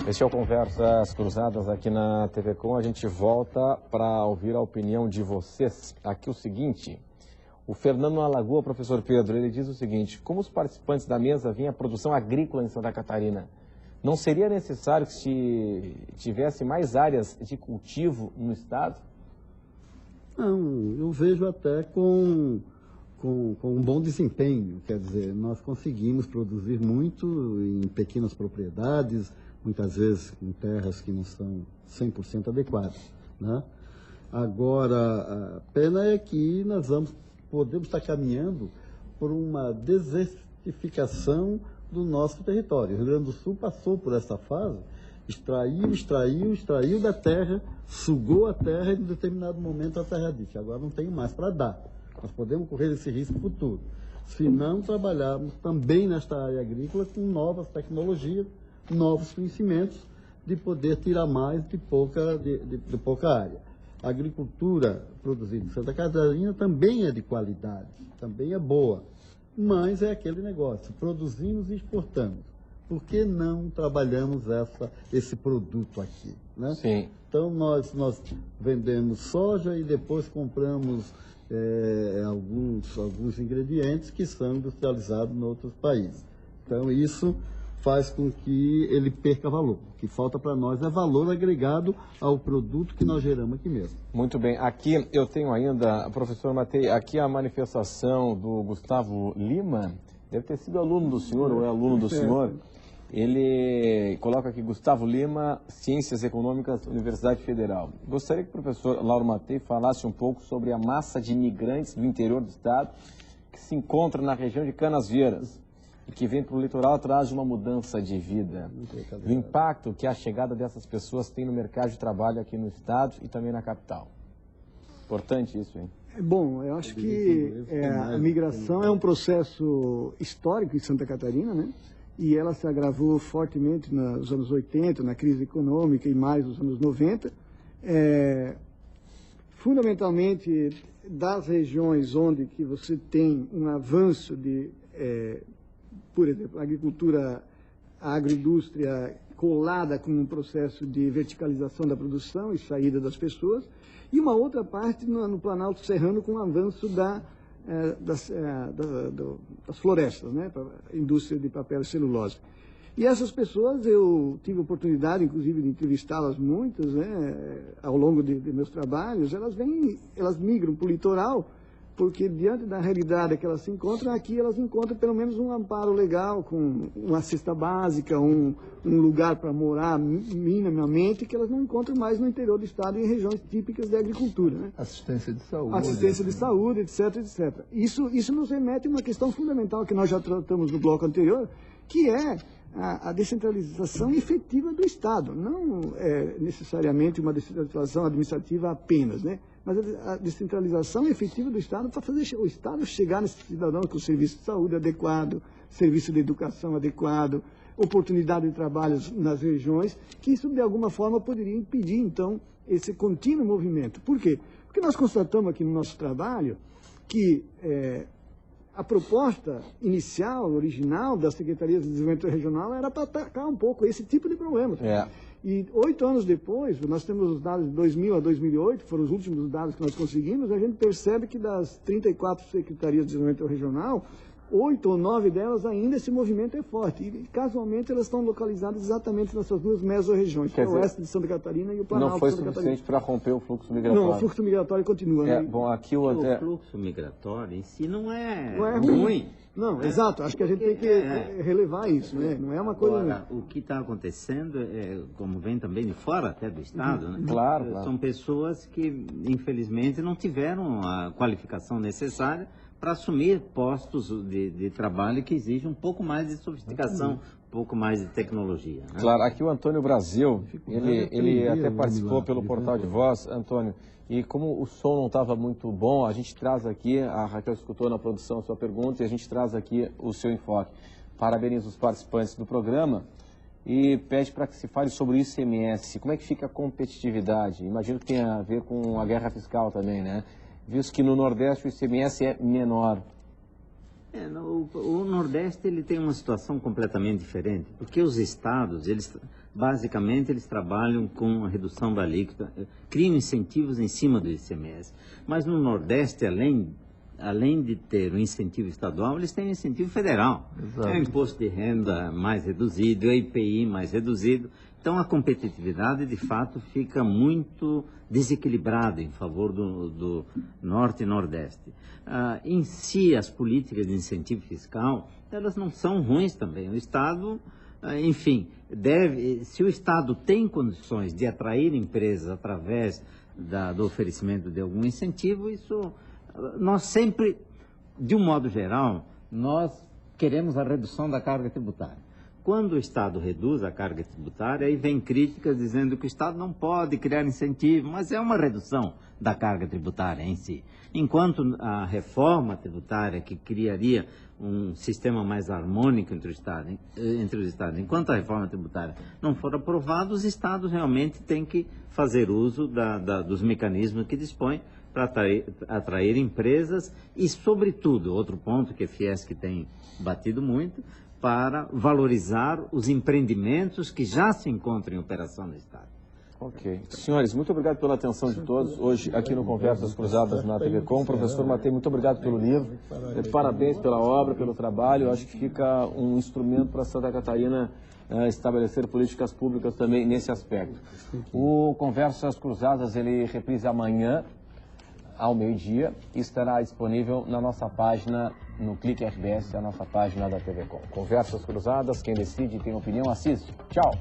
Este é o Conversas Cruzadas aqui na TV Com. A gente volta para ouvir a opinião de vocês. Aqui o seguinte, o Fernando Alagoa, professor Pedro, ele diz o seguinte: como os participantes da mesa veem a produção agrícola em Santa Catarina, não seria necessário que se tivesse mais áreas de cultivo no estado? Não, eu vejo até com um bom desempenho. Quer dizer, nós conseguimos produzir muito em pequenas propriedades, muitas vezes com terras que não são 100% adequadas, né? Agora, a pena é que nós podemos estar caminhando por uma desertificação do nosso território. O Rio Grande do Sul passou por essa fase, extraiu da terra, sugou a terra e em determinado momento a terra disse: agora não tenho mais para dar. Nós podemos correr esse risco futuro, se não trabalharmos também nesta área agrícola com novas tecnologias, novos conhecimentos, de poder tirar mais de pouca área. A agricultura produzida em Santa Catarina também é de qualidade, também é boa, mas é aquele negócio, produzimos e exportamos. Por que não trabalhamos esse produto aqui, né? Sim. Então, nós vendemos soja e depois compramos alguns ingredientes que são industrializados em outros países. Então, isso faz com que ele perca valor. O que falta para nós é valor agregado ao produto que nós geramos aqui mesmo. Muito bem. Aqui eu tenho ainda, professor Matei, aqui a manifestação do Gustavo Lima, deve ter sido aluno do senhor ou é aluno do senhor. Ele coloca aqui: Gustavo Lima, Ciências Econômicas, Universidade Federal. Gostaria que o professor Lauro Matei falasse um pouco sobre a massa de imigrantes do interior do estado que se encontra na região de Canasvieiras e que vem para o litoral atrás de uma mudança de vida. O impacto que a chegada dessas pessoas tem no mercado de trabalho aqui no estado e também na capital. Importante isso, hein? Bom, eu acho que a migração é um processo histórico em Santa Catarina, né? E ela se agravou fortemente nos anos 80, na crise econômica, e mais nos anos 90. Fundamentalmente das regiões onde que você tem um avanço de, por exemplo, a agroindústria colada com um processo de verticalização da produção e saída das pessoas, e uma outra parte no Planalto Serrano com o avanço das florestas, né, para a indústria de papel e celulose. E essas pessoas, eu tive a oportunidade, inclusive, de entrevistá-las muitas, né, ao longo de meus trabalhos. Elas migram para o litoral, porque diante da realidade que elas se encontram, aqui elas encontram pelo menos um amparo legal, com uma cesta básica, um lugar para morar minimamente, que elas não encontram mais no interior do estado, em regiões típicas de agricultura, né? Assistência de saúde. Assistência de saúde, etc, etc. Isso nos remete a uma questão fundamental que nós já tratamos no bloco anterior, que é a descentralização efetiva do Estado. Não necessariamente uma descentralização administrativa apenas, né? Mas a descentralização efetiva do Estado para fazer o Estado chegar nesse cidadão com serviço de saúde adequado, serviço de educação adequado, oportunidade de trabalho nas regiões, que isso de alguma forma poderia impedir, então, esse contínuo movimento. Por quê? Porque nós constatamos aqui no nosso trabalho que a proposta inicial, original da Secretaria de Desenvolvimento Regional era para atacar um pouco esse tipo de problema. E 8 anos depois, nós temos os dados de 2000 a 2008, foram os últimos dados que nós conseguimos, a gente percebe que das 34 Secretarias de Desenvolvimento Regional, 8 ou 9 delas ainda esse movimento é forte. E casualmente elas estão localizadas exatamente nessas duas mesorregiões, que é o oeste de Santa Catarina e o Planalto de Santa Catarina. Não foi suficiente para romper o fluxo migratório. Não, o fluxo migratório continua. Né? Bom, aqui o fluxo migratório em si não é ruim. Não, exato. Acho que a gente tem que relevar isso, né? Não é uma coisa... Agora, o que está acontecendo, como vem também de fora até do Estado, né? Claro. São pessoas que, infelizmente, não tiveram a qualificação necessária para assumir postos de trabalho que exigem um pouco mais de sofisticação, um pouco mais de tecnologia. Né? Claro, aqui o Antônio Brasil, ele até participou pelo Portal de Voz, Antônio, e como o som não estava muito bom, a gente traz aqui, a Raquel escutou na produção a sua pergunta, e a gente traz aqui o seu enfoque. Parabenizo os participantes do programa e pede para que se fale sobre o ICMS. Como é que fica a competitividade? Imagino que tenha a ver com a guerra fiscal também, né? Visto que no Nordeste o ICMS é menor. O Nordeste ele tem uma situação completamente diferente, porque os estados, basicamente, eles trabalham com a redução da alíquota, criam incentivos em cima do ICMS. Mas no Nordeste, além de ter o incentivo estadual, eles têm o incentivo federal. Exato. É o imposto de renda mais reduzido, é o IPI mais reduzido. Então, a competitividade, de fato, fica muito desequilibrada em favor do Norte e Nordeste. Em si, as políticas de incentivo fiscal, elas não são ruins também. O Estado, enfim, se o Estado tem condições de atrair empresas através do oferecimento de algum incentivo, isso, nós sempre, de um modo geral, nós queremos a redução da carga tributária. Quando o Estado reduz a carga tributária, aí vem críticas dizendo que o Estado não pode criar incentivo, mas é uma redução da carga tributária em si. Enquanto a reforma tributária, que criaria um sistema mais harmônico entre os Estados, enquanto a reforma tributária não for aprovada, os Estados realmente têm que fazer uso dos mecanismos que dispõem para atrair empresas e, sobretudo, outro ponto que a Fiesc tem batido muito, para valorizar os empreendimentos que já se encontram em operação no Estado. Ok. Senhores, muito obrigado pela atenção de todos. Hoje, aqui no Conversas Cruzadas na TV Com. Professor Matei, muito obrigado pelo livro. Parabéns pela obra, pelo trabalho. Eu acho que fica um instrumento para Santa Catarina estabelecer políticas públicas também nesse aspecto. O Conversas Cruzadas, ele reprisa amanhã, ao meio-dia, e estará disponível na nossa página, no Clique RBS, a nossa página da TV Com. Conversas Cruzadas, quem decide tem opinião, assiste. Tchau!